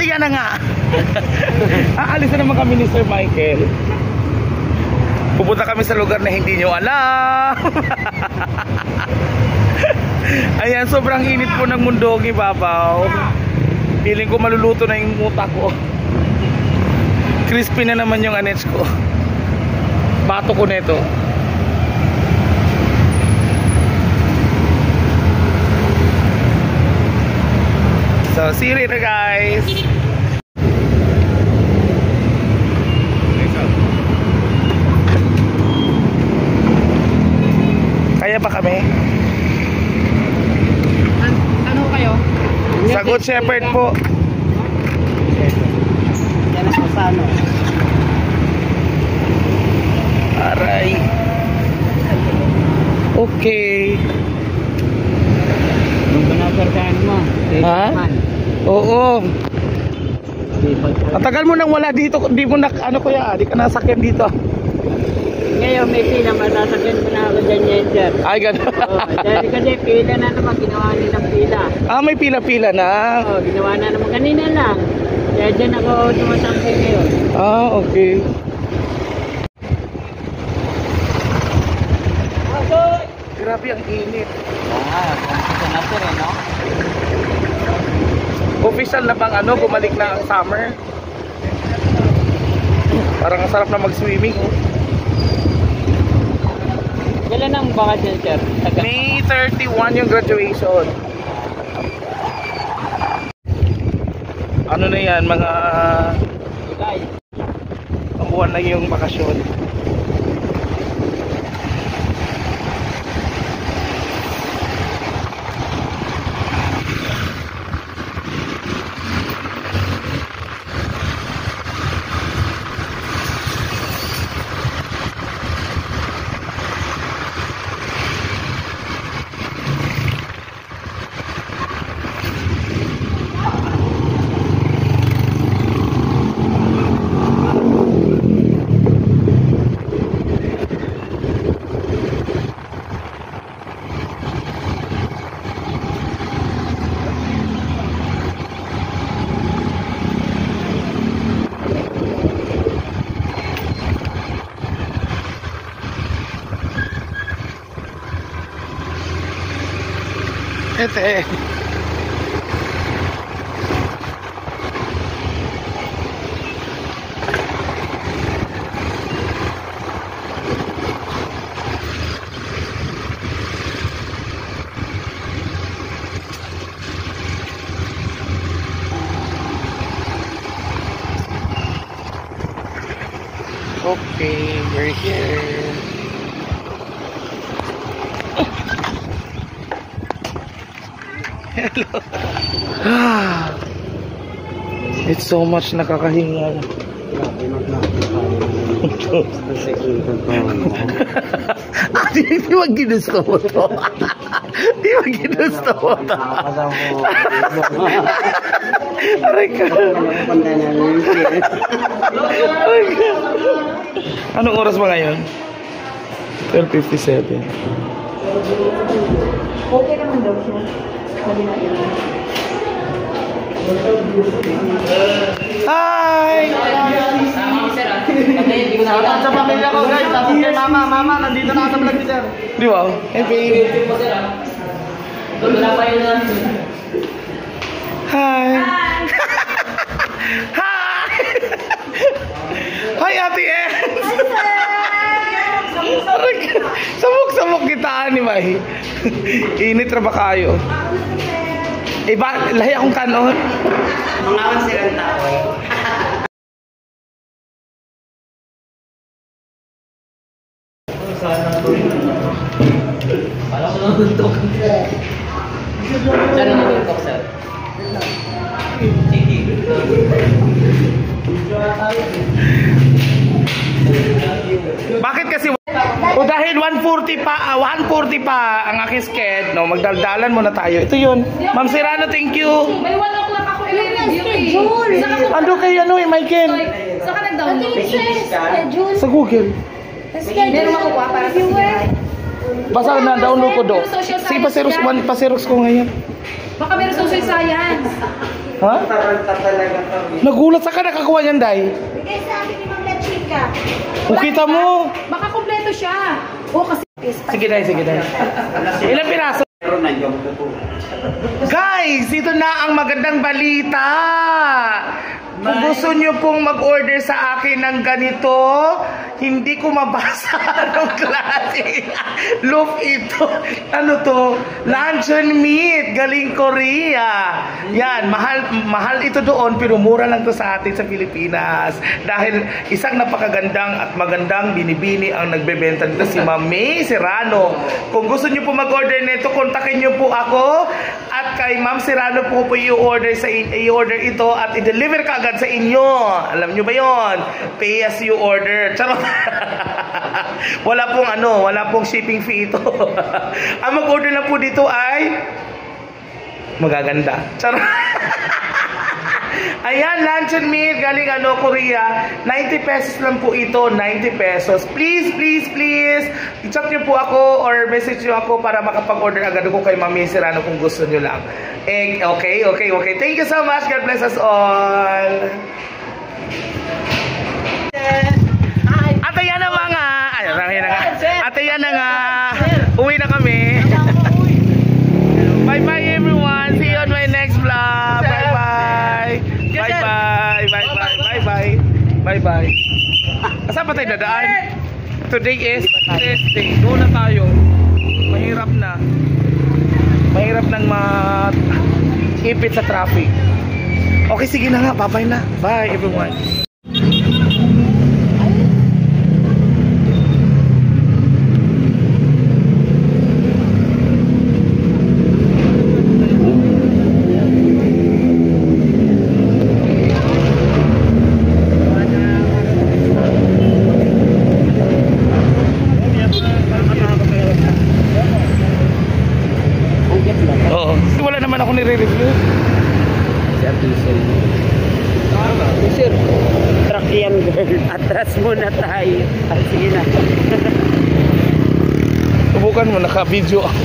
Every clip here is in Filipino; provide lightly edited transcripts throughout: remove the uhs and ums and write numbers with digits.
Yan na nga. Aalis na naman kami ni Sir Michael. Pupunta kami sa lugar na hindi nyo alam. Ayan, sobrang init po ng Mundogi, babaw. Feeling ko maluluto na yung muta ko. Crispy na naman yung anets ko. Bato ko nito. So, see you later, guys. Kaya ba kami? Ano kayo? Sa Good Shepherd po. Yan ang Susano. Aray. Okay. Yung panagargaan mo. Ha? Oo. Ang tagal mo nang wala dito. Di mo na, ano kuya, di ka nasakyan dito. Ngayon may pila, masasakyan mo na ako dyan yan. Ay, gano'n. Dahil kasi pila na naman, ginawa nilang pila. May pila-pila na. Oo, ginawa na naman kanina lang. Kaya dyan ako tumatangkay ngayon. Okay. Grabe ang init. Kumpisa na sir no? Official na bang bumalik na ang summer? Parang ang sarap na mag-swimming. Kailan ang bakit yan sir? May 31 yung graduation. Ano na yan, mga ang buwan na yung bakasyon. Ete. Okay, we're here. Hello. It's so much nakakahinga. Di ba ginusto mo to? Di ba ginusto mo to? Aray ka. Anong oras ba ngayon? 12:57. Okay naman daw siya. Hi! Sa pamilya ko guys, tapos kay mama, nandito na sa vlog ni sir. Di ba? Hey babe. Hi! Hi! Hi Ate Ens! Samok-samok kita ni Mahi. Init ra ba kayo? Iba, lahi akong kanon. Mangawan silang tao eh. Alam mo naman ito. Saan naman ito, sir? Bakit kasi dahil 140 pa ang aking sked, no, magdaldalan muna tayo. Ito 'yun. Ma'am Serrano, thank you. May 1 o'clock ako schedule. Ando kay Michael. Saka nag-download. Sa Google. Meron ako para sa viewer. Basta na download ko do. Si Pasiros ko ngayon. Baka meron social science. Ha? Taranta talaga kami. Nagulat sa ka nakakuha niyan, Day. Bigay sa akin ni Ma'am La Chica. O kita mo. Baka kompleto siya. O kasi... Sige, Day, sige, Day. Ilang piraso? Pero nandiyan po. Guys, ito na ang magandang balita. Kung gusto nyo pong mag-order sa akin ng ganito, hindi ko mabasa anong klase. Look ito. Ano to? Luncheon meat. Galing Korea. Yan. Mahal ito doon, pero mura lang to sa atin sa Pilipinas. Dahil isang napakagandang at magandang binibini ang nagbebenta dito, si Ma'am May Serrano. Kung gusto nyo po mag-order nito, kontakin nyo po ako. At kay Ma'am Serrano po i-order ito at i-deliver ka agad sa inyo. Alam nyo ba yon? Pay as you order. Charot. Wala pong shipping fee ito. Ang mag-order na po dito ay magaganda. Charot. Ayan, luncheon meat galing Korea. 90 pesos lang po ito. 90 pesos. Please, please, please. I-chat nyo po ako or message nyo ako para makapag-order agad ako kay Ma'am Serrano kung gusto nyo lang. Okay. Thank you so much. God bless us all. At ayan na mga. At ayan na nga. Uwi na kami. Bye-bye everyone. See you on my next vlog. Bye-bye. Bye-bye. Saan pa tayo dadaan? Today is Thursday. Doon na tayo. Mahirap nang ipit sa traffic. Okay, sige na nga. Bye-bye na. Bye everyone. Wala naman ako nire-review. Sir, truck yan girl. Atras muna tayo. Sige na. Subukan mo, naka-video ako.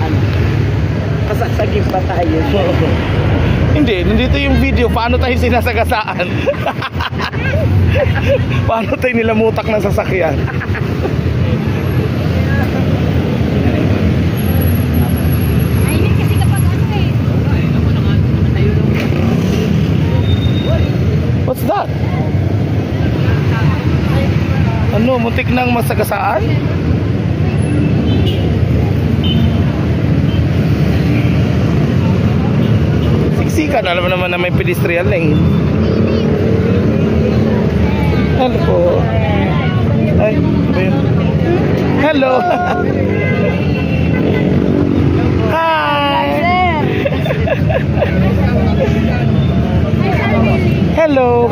Ano? Kasasagin pa tayo. Hindi, nandito yung video. Paano tayo sinasagasaan? Paano tayo nilamutak ng sasakyan? What's that? Ano, muntik nang masagasaan? Siksikan, alam mo naman na may pedestrian lane. Hello po. Ay, hello. Hi. Hello.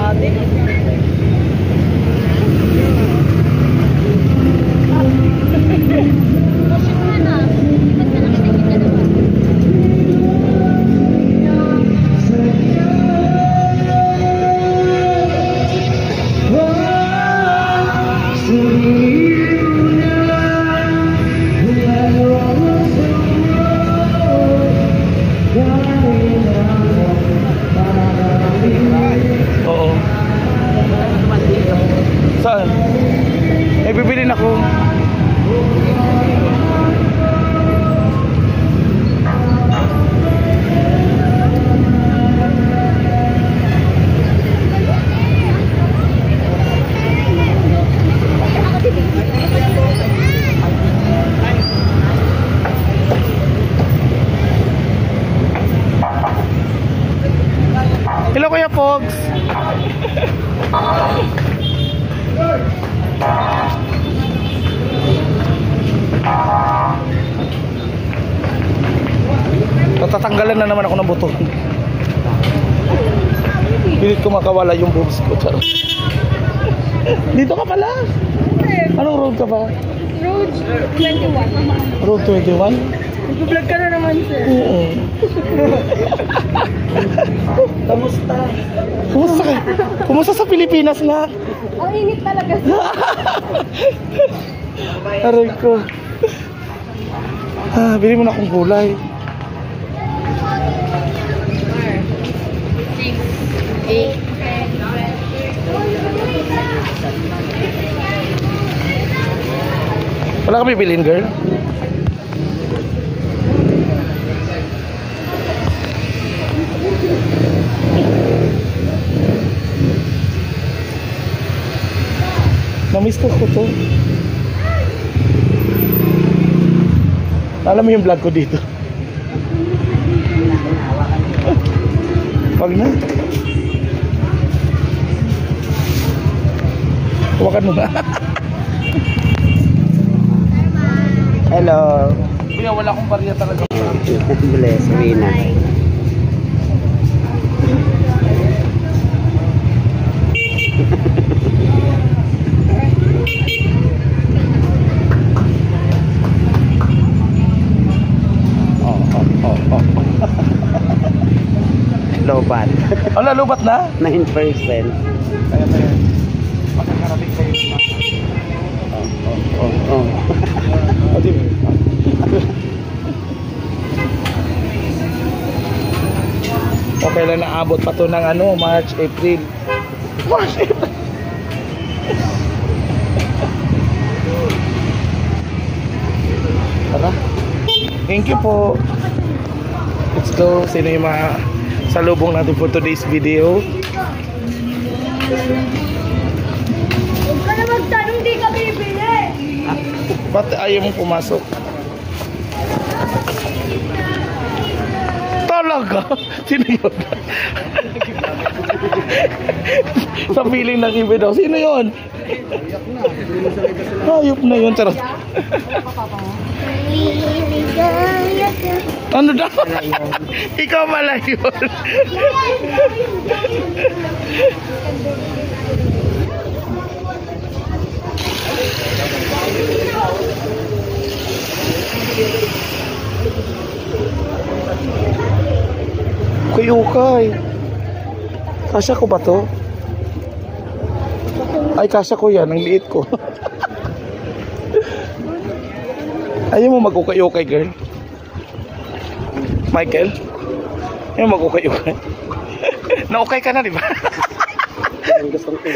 Oo. Saan? May bibilin ako. Hello Kuya Pogs. Natatanggalan na naman ako ng buto. Pilit ko makawala yung boobs ko. Charot. Dito ka pala. Anong road ka ba? Road 21. Road 21? Nag-vlog ka na naman, sir. Oo. Kamusta? Kumusta ka? Kumusta sa Pilipinas na? Ang init talaga, sir. Aray ko. Bili mo na akong gulay. Wala ka bibilin, girl? Namiss ko to. Alam mo yung vlog ko dito. Wag na. Huwakan mo na. Hello. Kuya, wala akong barya talaga. Bless, Rina. Lobat. Wala, lubat na? 9%. Kaya na yan. Makakarating kayo naman. Oh. Okay lang, naabot pa to ng March, April. March, April. Tara. Thank you po. Let's go. Sino yung mga salubong natin for today's video? Huwag ka na magtanong, di ka bibili. Ba't ayaw mong pumasok? Talaga? Sino yun? Sa feeling ng iba daw. Sino yun? Hayop na yun. Charot. Ano daw? Ikaw pala yun. Ukay. Kasya ko ba to? Ay, kasya ko yan. Ang liit ko. Ayaw mo mag-ukay-ukay, girl? Michael? Ayaw mo mag-ukay-ukay? Na-ukay ka na, di ba? Ang gustong ukay.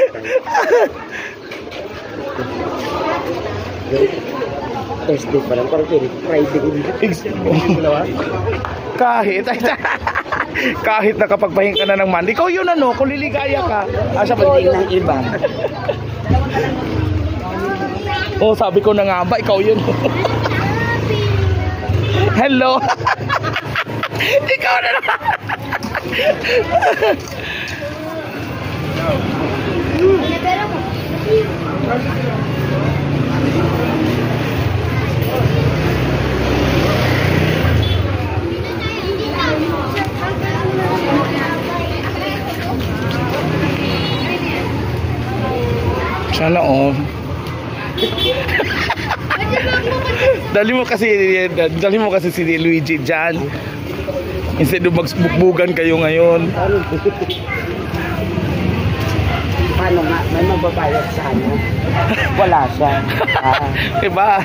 Thursday pa lang. Parang Friday. Kahit nakapagpahinga ka na ng Monday, ikaw yun kung liligaya ka. Asa ba ng iba? Oh, sabi ko na nga ba, ikaw yun. Hello. Ikaw na naman. Sana dali mo kasi si Luigi dyan. Instead of magbukbugan kayo ngayon. Paano nga? May magbabayad sa Wala siya. Diba?